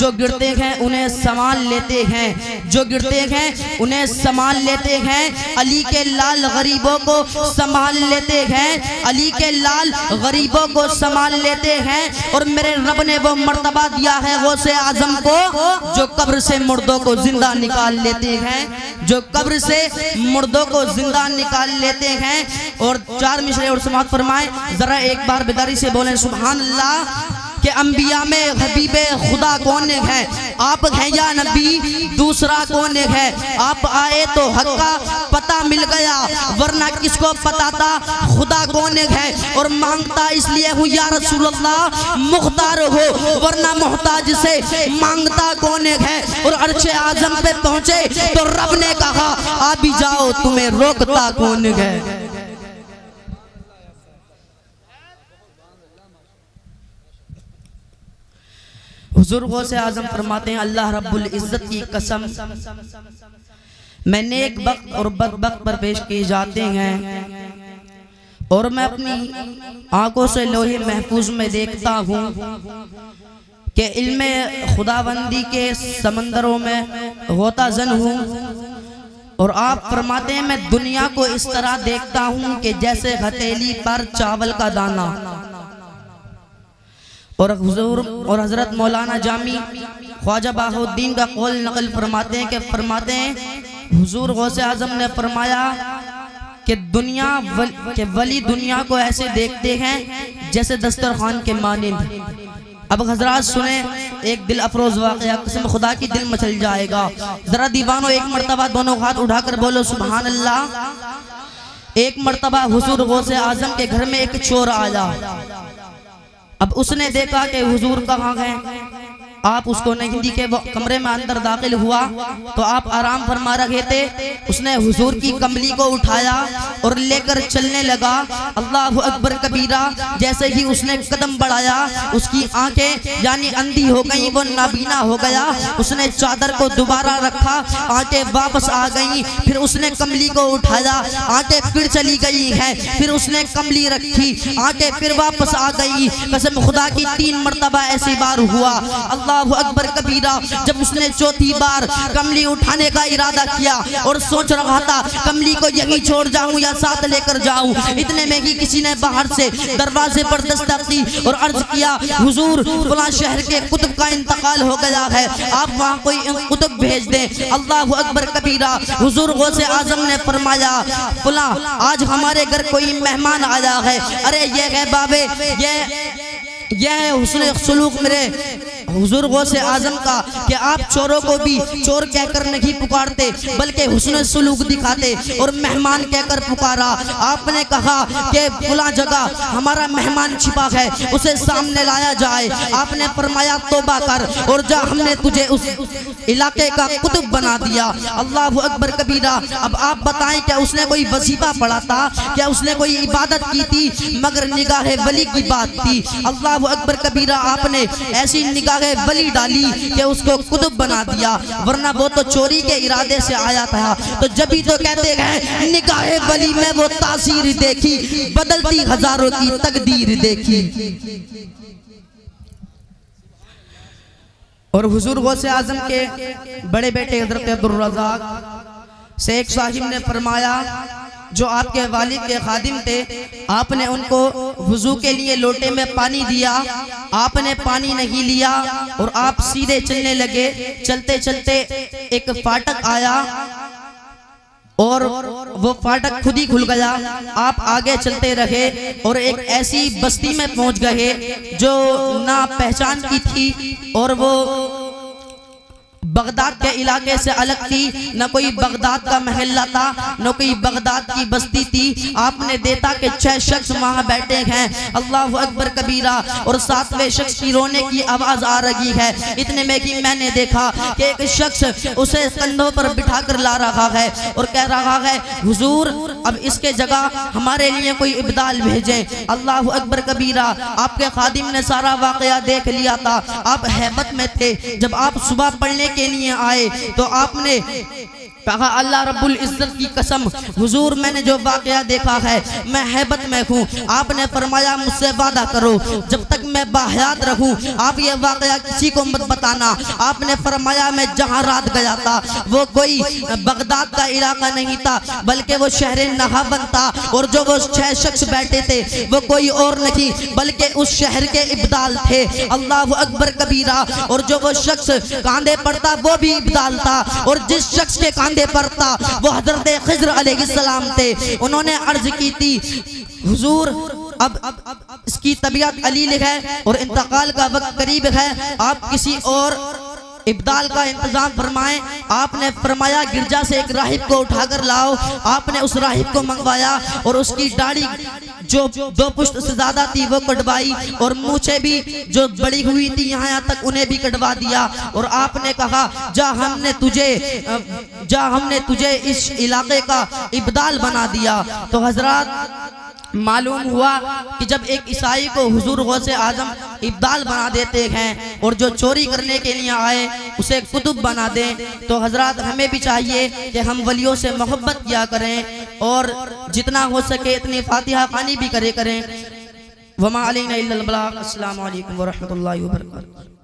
जो गिरते हैं उन्हें संभाल लेते हैं, जो गिरते हैं उन्हें संभाल लेते हैं। अली के लाल गरीबों को संभाल लेते हैं, अली के लाल गरीबों को संभाल लेते हैं। और मेरे रब ने वो मर्तबा दिया है गौसे आजम को, जो कब्र से मुर्दों को जिंदा निकाल लेते हैं, जो कब्र से मुर्दों को जिंदा निकाल लेते हैं। और 4 मिसरे और समाप्त फरमाए। जरा एक बार बेदारी से बोलें सुभान अल्लाह। कि अंबिया में हबीबे खुदा कौन है? आप हैं या नबी, दूसरा कौन है? आप आए तो हक का पता मिल गया, वरना किसको पता था खुदा कौन है। और मांगता इसलिए हूँ या रसूल अल्लाह मुख्तार हो, वरना मोहताज से मांगता कौन है। और अर्शे आजम पे पहुँचे तो रब ने कहा आ भी जाओ, तुम्हें रोकता कौन है। हुजूर गौसे आजम फरमाते हैं अल्लाह रब्बुल इज्जत की कसम, मैंने एक वक्त और बदबख्त पर पेश किए जाते हैं और मैं अपनी आंखों से लोहे महफूज में देखता हूँ कि इल्मे खुदाबंदी के समंदरों में होता जन हूँ। और आप फरमाते हैं मैं दुनिया को इस तरह देखता हूँ कि जैसे हथेली पर चावल का दाना। और हुजूर और हजरत मौलाना जामी ख्वाजा बाहुद्दीन का कौल नकल फरमाते हैं कि फरमाते हैं हुजूर गौसे आजम ने फरमाया कि के वली दुनिया को ऐसे देखते हैं जैसे दस्तरखान के मानिंद। अब हजरात सुने एक दिल अफरोज वाक़या, कसम खुदा की दिल मचल जाएगा। जरा दीवानों एक मर्तबा दोनों हाथ उठाकर बोलो सुभान अल्लाह। एक मर्तबा हुजूर गौसे आजम के घर में एक चोर आया। अब उसने देखा कि हुजूर कहाँ गए, आप उसको नहीं दिखे। वो कमरे में अंदर दाखिल हुआ तो आप आराम फरमा रहे थे। उसने हुजूर की कमली को उठाया और लेकर चलने लगा। अल्लाहु अकबर कबीरा। जैसे ही उसने कदम बढ़ाया उसकी आंखें यानी अंधी हो गई, वो नाबीना हो गया। उसने चादर को दोबारा रखा, आंखें वापस आ गई। फिर उसने कमली को उठाया, आंखें फिर चली गई हैं। फिर उसने कमली रखी, आंखें फिर वापस आ गई। कसम खुदा की 3 मर्तबा ऐसी बार हुआ। अल्लाहु अकबर कबीरा। जब उसने चौथी बार कमली उठाने का इरादा किया और सोच रहा था कमली को यहीं छोड़ जाऊं या साथ लेकर जाऊं, इतने में ही किसी ने बाहर से दरवाजे पर दस्तक दी और अर्ज किया हुजूर फलां शहर के कुतुब का इंतकाल हो गया है, आप वहां कोई कुतुब भेज दें। अल्लाहु अकबर कबीरा। हुजूर गौसे आजम ने फरमाया फलां आज हमारे घर कोई मेहमान आया है। अरे ये है बाबे, ये है हुस्न सुलूक मेरे हुजूर गौसे आजम का कि आप चोरों को भी चोर कहकर नहीं पुकारते बल्कि हुस्न सुलूक दिखाते और मेहमान कहकर पुकारा। आपने कहा कि फलां जगह हमारा मेहमान छिपा है, उसे सामने लाया जाए। आपने फरमाया तौबा कर और जा, हमने तुझे उस इलाके का कुतुब बना दिया। अल्लाहु अकबर कबीरा। अब आप बताएं क्या उसने कोई वजीफा पढ़ा था, क्या उसने कोई इबादत की थी? मगर निगाहे वली की बात थी। अल्लाहु अकबर कबीरा। आपने ऐसी निगाहे वली डाली कि उसको कुतुब बना दिया, वरना वो तो चोरी के इरादे से आया था। तो जब भी तो कहते हैं निगाहे वली में वो तासीर देखी, बदलती हजारों की तकदीर देखी। और हुजूर गौसे आजम के बड़े बेटे हजरत अब्दुल रज़ाक शेख साहिब ने फरमाया जो आपके वालिद के खादिम थे, आपने उनको वुजू के लिए लोटे में पानी दिया, आपने पानी नहीं लिया और आप सीधे चलने लगे। चलते चलते एक फाटक आया और वो फाटक खुद ही खुल गया। आप आगे चलते रहे और एक ऐसी बस्ती में पहुंच गए जो ना पहचान की थी और वो बगदाद के इलाके से अलग थी। न कोई बगदाद का महल्ला था, न कोई बगदाद की बस्ती थी। आपने देखा कि 6 शख्स वहां बैठे हैं। अल्लाहु अकबर कबीरा। और 7वें शख्स की रोने की आवाज आ रही है। इतने में कि मैंने देखा कि एक शख्स उसे कंधों पर बिठा कर ला रहा है और कह रहा है हुजूर अब इसके जगह हमारे लिए कोई इब्दाल भेजें। अल्लाहु अकबर कबीरा। आपके खादिम ने सारा वाकया देख लिया था। आप हैबत में थे। जब आप सुबह पढ़ने के लिए आए तो आपने कहा अल्लाह रब्बुल इज्जत की कसम हुजूर मैंने जो वाकया देखा है मैं हैबत में हूँ। आपने फरमाया मुझसे वादा करो जब तक मैं बाहयात रहूँ आप ये वाकया किसी को मत बताना। आपने फरमाया मैं जहाँ रात गया था वो कोई बगदाद का इलाका नहीं था बल्कि वो शहर नहावन था, और जो वो 6 शख्स बैठे थे वो कोई और नहीं बल्कि उस शहर के इब्दाल थे। अल्लाह अकबर कबीरा। और जो वो शख्स कांधे पर था वो भी इब्दाल था, और जिस शख्स के कांधे पर था वो हजरत खिज़्र अलैहिस्सलाम थे। उन्होंने अर्ज की थी हुजूर अब इसकी तबीयत अलील है और इंतकाल का वक्त करीब है, आप किसी और इब्दाल का इंतजाम फरमाएं। आपने फरमाया गिरजा से एक राहिब को उठाकर लाओ। आपने उस राहिब को मंगवाया और उसकी दाढ़ी जो 2 पुश्त से ज्यादा थी वो कटवाई, और मूछें भी जो बड़ी हुई थी यहाँ तक उन्हें भी कटवा दिया। और आपने कहा जा हमने तुझे इस इलाके का इब्दाल बना दिया। तो हजरत मालूम हुआ कि जब एक ईसाई को हुजूर गौसे आजम इब्दाल बना देते हैं और जो चोरी करने के लिए आए उसे कुतुब बना दें, तो हजरत हमें भी चाहिए कि हम वलियों से मोहब्बत किया करें और जितना हो सके इतनी फातिहा खानी भी करें। वमा अलैना इल्लल बलाग। अस्सलामु अलैकुम व रहमतुल्लाहि व बरकातहू।